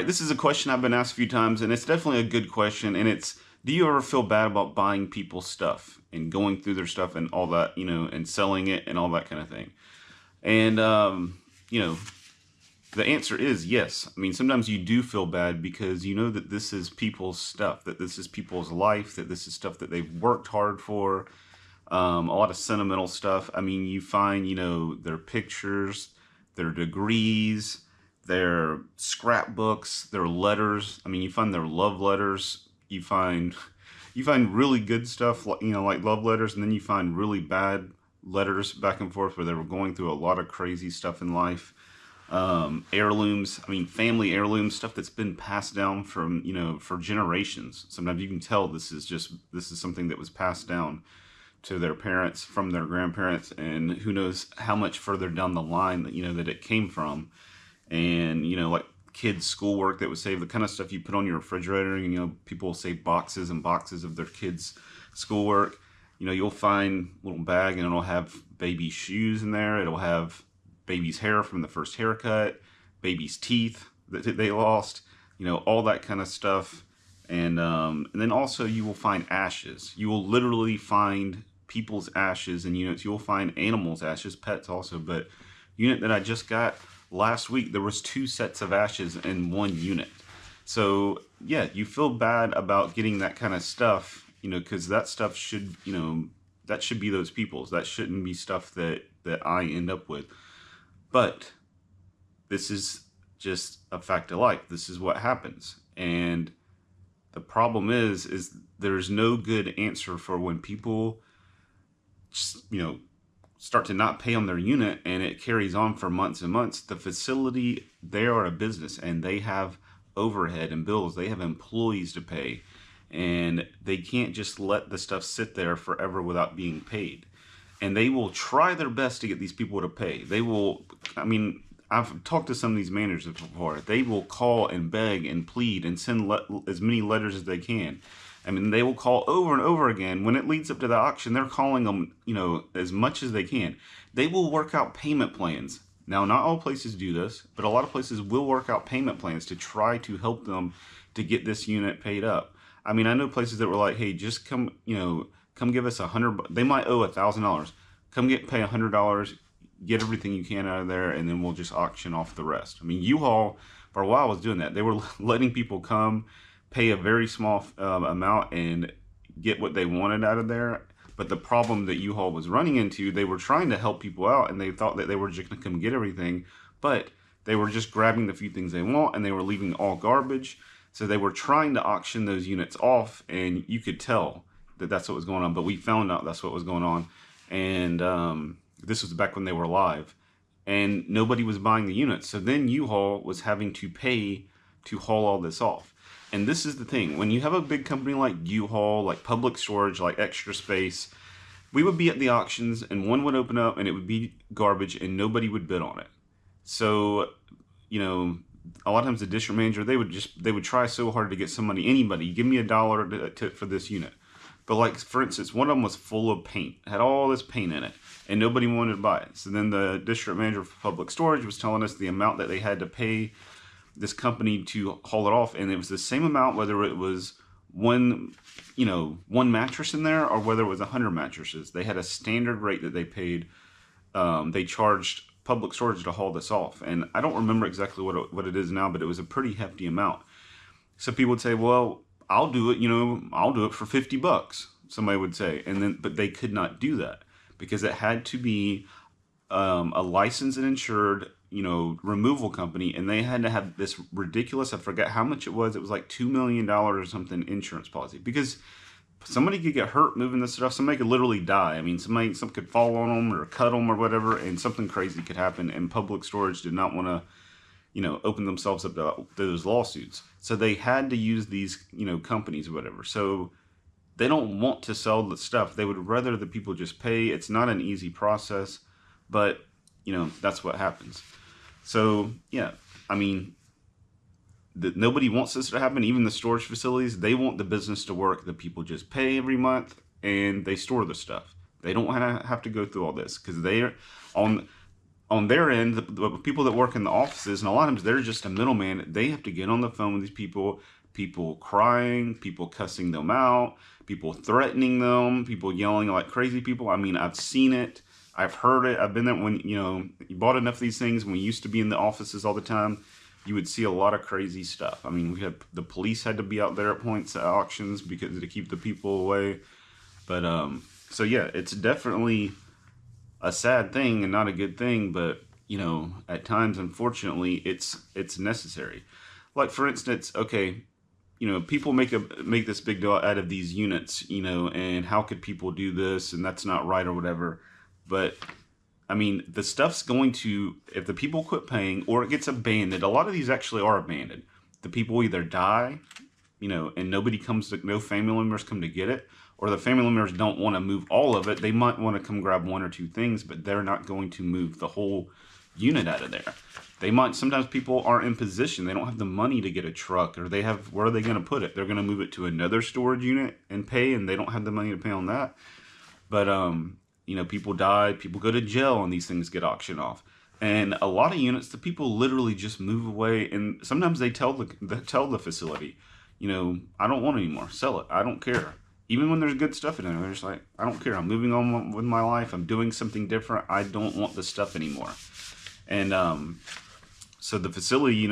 right, this is a question I've been asked a few times, and it's definitely a good question. And it's, do you ever feel bad about buying people's stuff and going through their stuff and all that, and selling it and all that kind of thing? And, you know, the answer is yes. I mean, sometimes you do feel bad because you know that this is people's stuff, that this is people's life, that this is stuff that they've worked hard for. A lot of sentimental stuff. I mean, you find, their pictures, their degrees, their scrapbooks, their letters. I mean, you find their love letters. You find really good stuff, like love letters, and then you find really bad letters back and forth where they were going through a lot of crazy stuff in life. Heirlooms. I mean, family heirlooms, stuff that's been passed down from, for generations. Sometimes you can tell this is something that was passed down to their parents from their grandparents, and who knows how much further down the line that that it came from. And like kids schoolwork that was saved, the kind of stuff you put on your refrigerator. People will save boxes and boxes of their kids schoolwork. You'll find a little bag and it'll have baby shoes in there, it'll have baby's hair from the first haircut, baby's teeth that they lost, all that kind of stuff. And then also you will find ashes. You will literally find people's ashes and units. You'll find animals' ashes, pets also. But unit that I just got last week, there was 2 sets of ashes in one unit. So yeah, you feel bad about getting that kind of stuff, because that stuff should, that should be those people's. That shouldn't be stuff that I end up with. But this is just a fact of life. This is what happens. And the problem is there's no good answer for when people just, start to not pay on their unit and it carries on for months and months. The facility, they are a business and they have overhead and bills. They have employees to pay, and they can't just let the stuff sit there forever without being paid. And they will try their best to get these people to pay. They will, I mean, I've talked to some of these managers before. They will call and beg and plead and send as many letters as they can. I mean, they will call over and over again. When it leads up to the auction, they're calling them, as much as they can. They will work out payment plans. Now, not all places do this, but a lot of places will work out payment plans to try to help them to get this unit paid up. I mean, I know places that were like, hey, just come, come give us $100. They might owe $1,000. Come pay $100, get everything you can out of there, and then we'll just auction off the rest. I mean, U-Haul for a while was doing that. They were letting people come, pay a very small amount, and get what they wanted out of there. But the problem that U-Haul was running into, they were trying to help people out, and they thought that they were just going to come get everything, but they were just grabbing the few things they want, and they were leaving all garbage. So they were trying to auction those units off, and you could tell that that's what was going on. But we found out that's what was going on. And this was back when they were live, and nobody was buying the units. So then U-Haul was having to pay to haul all this off. And this is the thing, when you have a big company like U-Haul, like Public Storage, like Extra Space, we would be at the auctions and one would open up and it would be garbage and nobody would bid on it. So, a lot of times the district manager, they would try so hard to get anybody, give me $1 for this unit. But like, for instance, one of them was full of paint, had all this paint in it, and nobody wanted to buy it. So then the district manager for Public Storage was telling us the amount that they had to pay this company to haul it off, and it was the same amount whether it was one mattress in there or whether it was 100 mattresses. They had a standard rate that they paid. They charged Public Storage to haul this off, and I don't remember exactly what it is now, but it was a pretty hefty amount. So people would say, well, I'll do it, I'll do it for $50, somebody would say. But they could not do that because it had to be a licensed and insured, removal company. And they had to have this ridiculous, I forget how much it was like $2 million or something insurance policy, because somebody could get hurt moving this stuff. Somebody could literally die. I mean, something could fall on them or cut them or whatever, and something crazy could happen. And Public Storage did not want to, open themselves up to those lawsuits. So they had to use these, companies or whatever. So they don't want to sell the stuff. They would rather the people just pay. It's not an easy process, but, that's what happens. So, yeah, I mean, nobody wants this to happen. Even the storage facilities, they want the business to work. The people just pay every month and they store the stuff. They don't have to go through all this because they're on their end, the people that work in the offices, and a lot of times they're just a middleman. They have to get on the phone with these people crying, people cussing them out, people threatening them, people yelling like crazy people. I mean, I've seen it. I've heard it. I've been there when, you bought enough of these things. When we used to be in the offices all the time, you would see a lot of crazy stuff. I mean, the police had to be out there at points at auctions because to keep the people away. But so yeah, it's definitely a sad thing and not a good thing. But at times, unfortunately, it's necessary. Like for instance, okay, people make this big deal out of these units, and how could people do this and that's not right or whatever. But I mean, the stuff's going to, if the people quit paying or it gets abandoned, a lot of these actually are abandoned. The people either die, and no family members come to get it, or the family members don't want to move all of it. They might want to come grab one or two things, but they're not going to move the whole unit out of there. Sometimes people aren't in position. They don't have the money to get a truck, or where are they going to put it? They're going to move it to another storage unit and pay, and they don't have the money to pay on that. But, people die, people go to jail, and these things get auctioned off. And a lot of units, the people literally just move away, and sometimes they tell the facility, I don't want it anymore. Sell it. I don't care. Even when there's good stuff in there, they're just like, I don't care. I'm moving on with my life. I'm doing something different. I don't want this stuff anymore. And so the facility,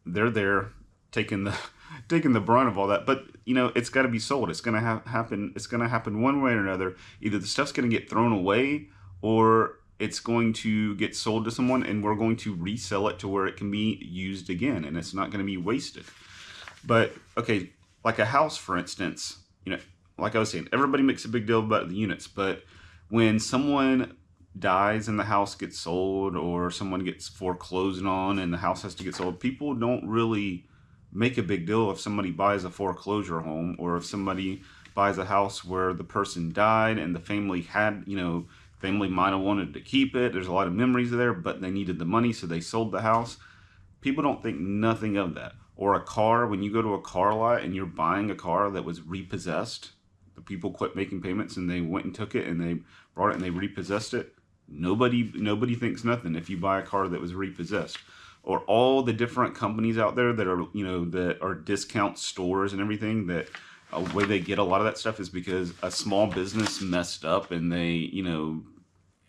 they're there taking the brunt of all that. But it's got to be sold. It's going to happen. It's going to happen one way or another. Either the stuff's going to get thrown away, or it's going to get sold to someone, and we're going to resell it to where it can be used again, and it's not going to be wasted. But okay, like a house, for instance, like I was saying, everybody makes a big deal about the units, but when someone dies and the house gets sold, or someone gets foreclosed on and the house has to get sold, people don't really make a big deal if somebody buys a foreclosure home, or if somebody buys a house where the person died and the family family might have wanted to keep it. There's a lot of memories there, but they needed the money, so they sold the house. People don't think nothing of that. Or a car, when you go to a car lot and you're buying a car that was repossessed, the people quit making payments and they went and took it and they brought it and they repossessed it. Nobody thinks nothing if you buy a car that was repossessed. Or all the different companies out there that are that are discount stores and everything, that way they get a lot of that stuff is because a small business messed up and they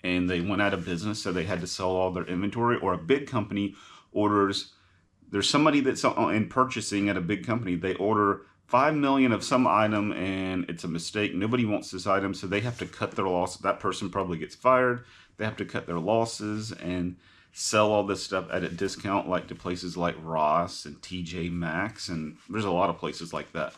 went out of business, so they had to sell all their inventory. Or a big company there's somebody that's in purchasing at a big company, they order 5 million of some item and it's a mistake. Nobody wants this item, so they have to cut their loss. That person probably gets fired. They have to cut their losses and sell all this stuff at a discount, like to places like Ross and TJ Maxx, and there's a lot of places like that.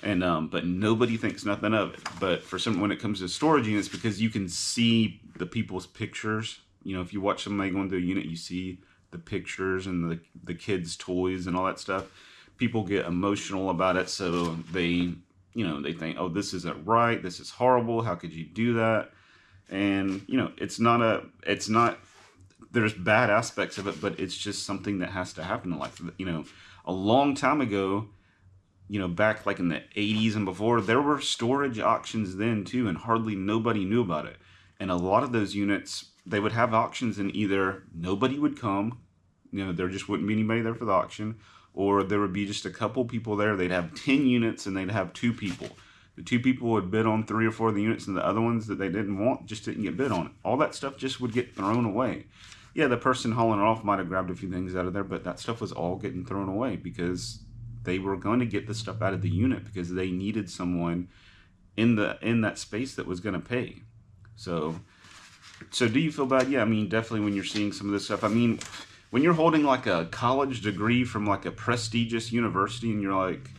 And but nobody thinks nothing of it. But when it comes to storage units, because you can see the people's pictures, if you watch somebody going through a unit, you see the pictures and the kids' toys and all that stuff. People get emotional about it, so they think, oh, this isn't right, this is horrible, how could you do that? And it's not there's bad aspects of it, but it's just something that has to happen in life. A long time ago, back like in the 80s and before, there were storage auctions then too, and hardly nobody knew about it. And a lot of those units, they would have auctions and either nobody would come, there just wouldn't be anybody there for the auction, or there would be just a couple people there. They'd have 10 units and they'd have 2 people. The 2 people would bid on 3 or 4 of the units, and the other ones that they didn't want just didn't get bid on it. All that stuff just would get thrown away. Yeah, the person hauling it off might have grabbed a few things out of there, but that stuff was all getting thrown away because they were going to get the stuff out of the unit because they needed someone in that space that was going to pay. So do you feel bad? Yeah, I mean, definitely when you're seeing some of this stuff. I mean, when you're holding like a college degree from like a prestigious university and you're like,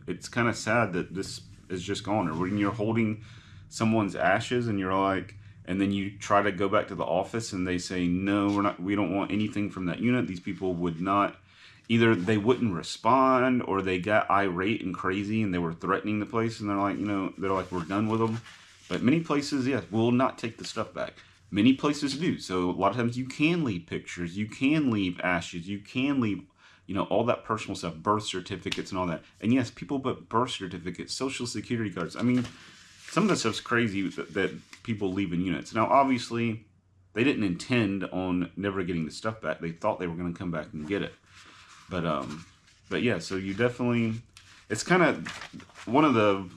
it's kind of sad that this is just gone. Or when you're holding someone's ashes and you're like, and then you try to go back to the office and they say, no, we don't want anything from that unit. These people would not, either they wouldn't respond, or they got irate and crazy and they were threatening the place, and they're like, we're done with them. But many places, yes, will not take the stuff back. Many places do. So a lot of times you can leave pictures, you can leave ashes, you can leave, all that personal stuff, birth certificates and all that. And yes, people put birth certificates, social security cards. I mean, some of the stuff's crazy that people leave in units. Now, obviously, they didn't intend on never getting the stuff back. They thought they were going to come back and get it. But but yeah, so you definitely, it's kind of one of the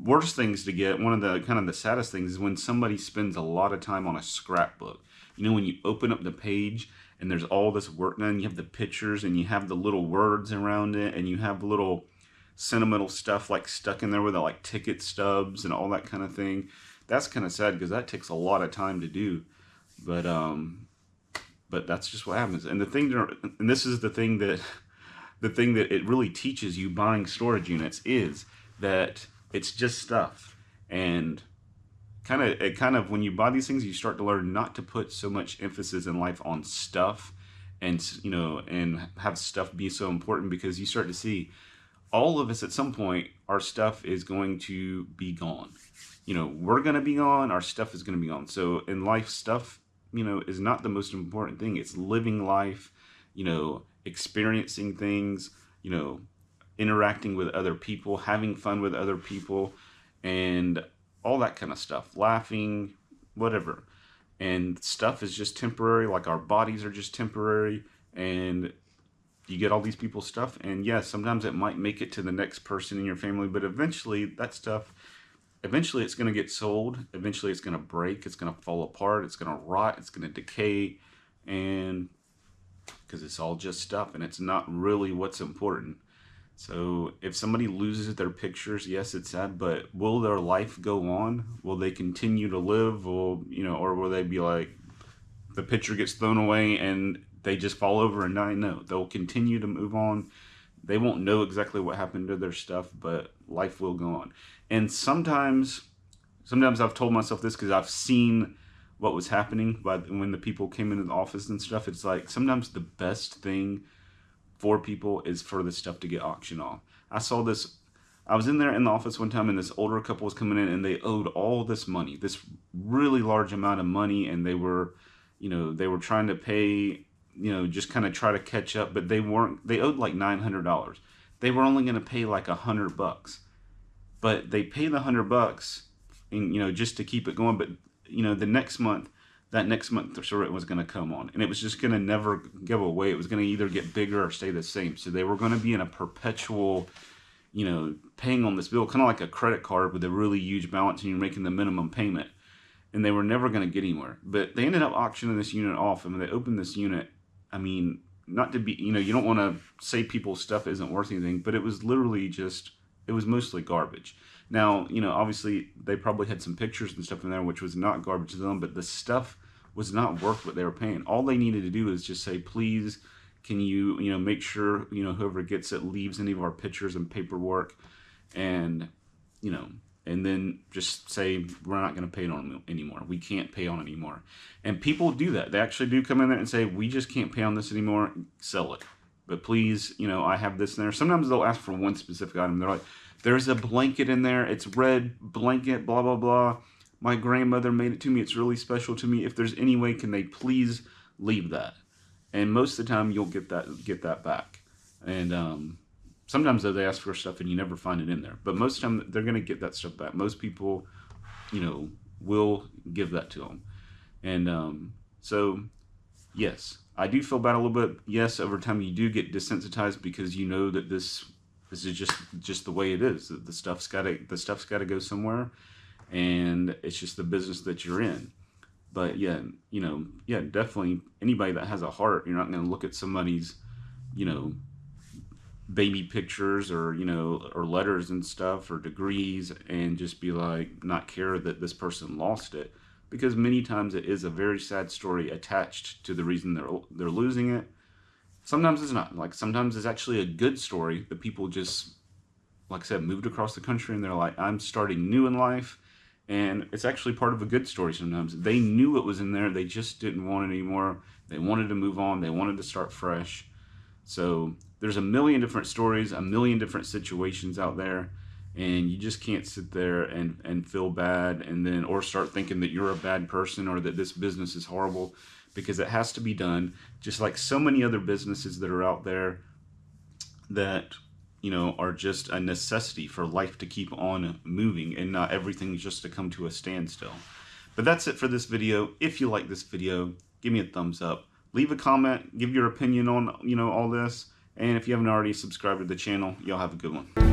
worst things to get. One of the kind of the saddest things is when somebody spends a lot of time on a scrapbook. You know, when you open up the page and there's all this work done, you have the pictures and you have the little words around it, and you have little sentimental stuff like stuck in there with the like ticket stubs and all that kind of thing. That's kind of sad because that takes a lot of time to do. But but that's just what happens. And the thing to, and this is the thing that it really teaches you buying storage units is that it's just stuff. And kind of when you buy these things, you start to learn not to put so much emphasis in life on stuff, and you know, and have stuff be so important, because you start to see all of us at some point, our stuff is going to be gone. You know, we're going to be gone, our stuff is going to be gone. So in life, stuff, you know, is not the most important thing. It's living life, you know, experiencing things, you know, interacting with other people, having fun with other people, and all that kind of stuff, laughing, whatever. And stuff is just temporary, like our bodies are just temporary. And you get all these people's stuff, and yes, sometimes it might make it to the next person in your family, but eventually that stuff, eventually it's going to get sold, eventually it's going to break, it's going to fall apart, it's going to rot, it's going to decay, and because it's all just stuff and it's not really what's important. So if somebody loses their pictures, yes, it's sad, but will their life go on? Will they continue to live? Will, you know, or will they be like, the picture gets thrown away and they just fall over and die? No, they'll continue to move on. They won't know exactly what happened to their stuff, but life will go on. And sometimes I've told myself this because I've seen what was happening, but when the people came into the office and stuff, it's like sometimes the best thing for people is for the stuff to get auctioned off. I saw this. I was in there in the office one time, and this older couple was coming in, and they owed all this money, this really large amount of money, and they were, you know, they were trying to pay, you know, just kind of try to catch up, but they weren't. They owed like $900. They were only going to pay like $100, but they pay the $100, and you know, just to keep it going. But you know, the next month, that next month the rent was going to come on, and it was just going to never go away. It was going to either get bigger or stay the same. So they were going to be in a perpetual, you know, paying on this bill, kind of like a credit card with a really huge balance, and you're making the minimum payment, and they were never going to get anywhere. But they ended up auctioning this unit off, and when they opened this unit, I mean, not to be, you know, you don't want to say people's stuff isn't worth anything, but it was literally just, it was mostly garbage. Now, you know, obviously they probably had some pictures and stuff in there, which was not garbage to them, but the stuff was not worth what they were paying. All they needed to do is just say, please, can you, you know, make sure, you know, whoever gets it leaves any of our pictures and paperwork, and, you know, and then just say, we're not going to pay on it anymore. We can't pay on it anymore. And people do that. They actually do come in there and say, we just can't pay on this anymore. Sell it. But please, you know, I have this in there. Sometimes they'll ask for one specific item. They're like, there's a blanket in there. It's red blanket, blah, blah, blah. My grandmother made it to me. It's really special to me. If there's any way, can they please leave that? And most of the time you'll get that back. And sometimes though they ask for stuff and you never find it in there. But most of the time they're going to get that stuff back. Most people, you know, will give that to them. And so, yes, I do feel bad a little bit. Yes, over time you do get desensitized because you know that this is just the way it is. The stuff's got to go somewhere, and it's just the business that you're in. But yeah, you know, yeah, definitely anybody that has a heart, you're not going to look at somebody's, you know, baby pictures or, you know, or letters and stuff or degrees and just be like, not care that this person lost it, because many times it is a very sad story attached to the reason they're losing it. Sometimes it's not. Like sometimes it's actually a good story. The people just, like I said, moved across the country and they're like, I'm starting new in life. And it's actually part of a good story sometimes. They knew it was in there. They just didn't want it anymore. They wanted to move on. They wanted to start fresh. So there's a million different stories, a million different situations out there. And you just can't sit there and feel bad and then, or start thinking that you're a bad person or that this business is horrible, because it has to be done. Just like so many other businesses that are out there that, you know, are just a necessity for life to keep on moving and not everything just to come to a standstill. But that's it for this video. If you like this video, give me a thumbs up. Leave a comment, give your opinion on, all this. And if you haven't already subscribed to the channel, y'all have a good one.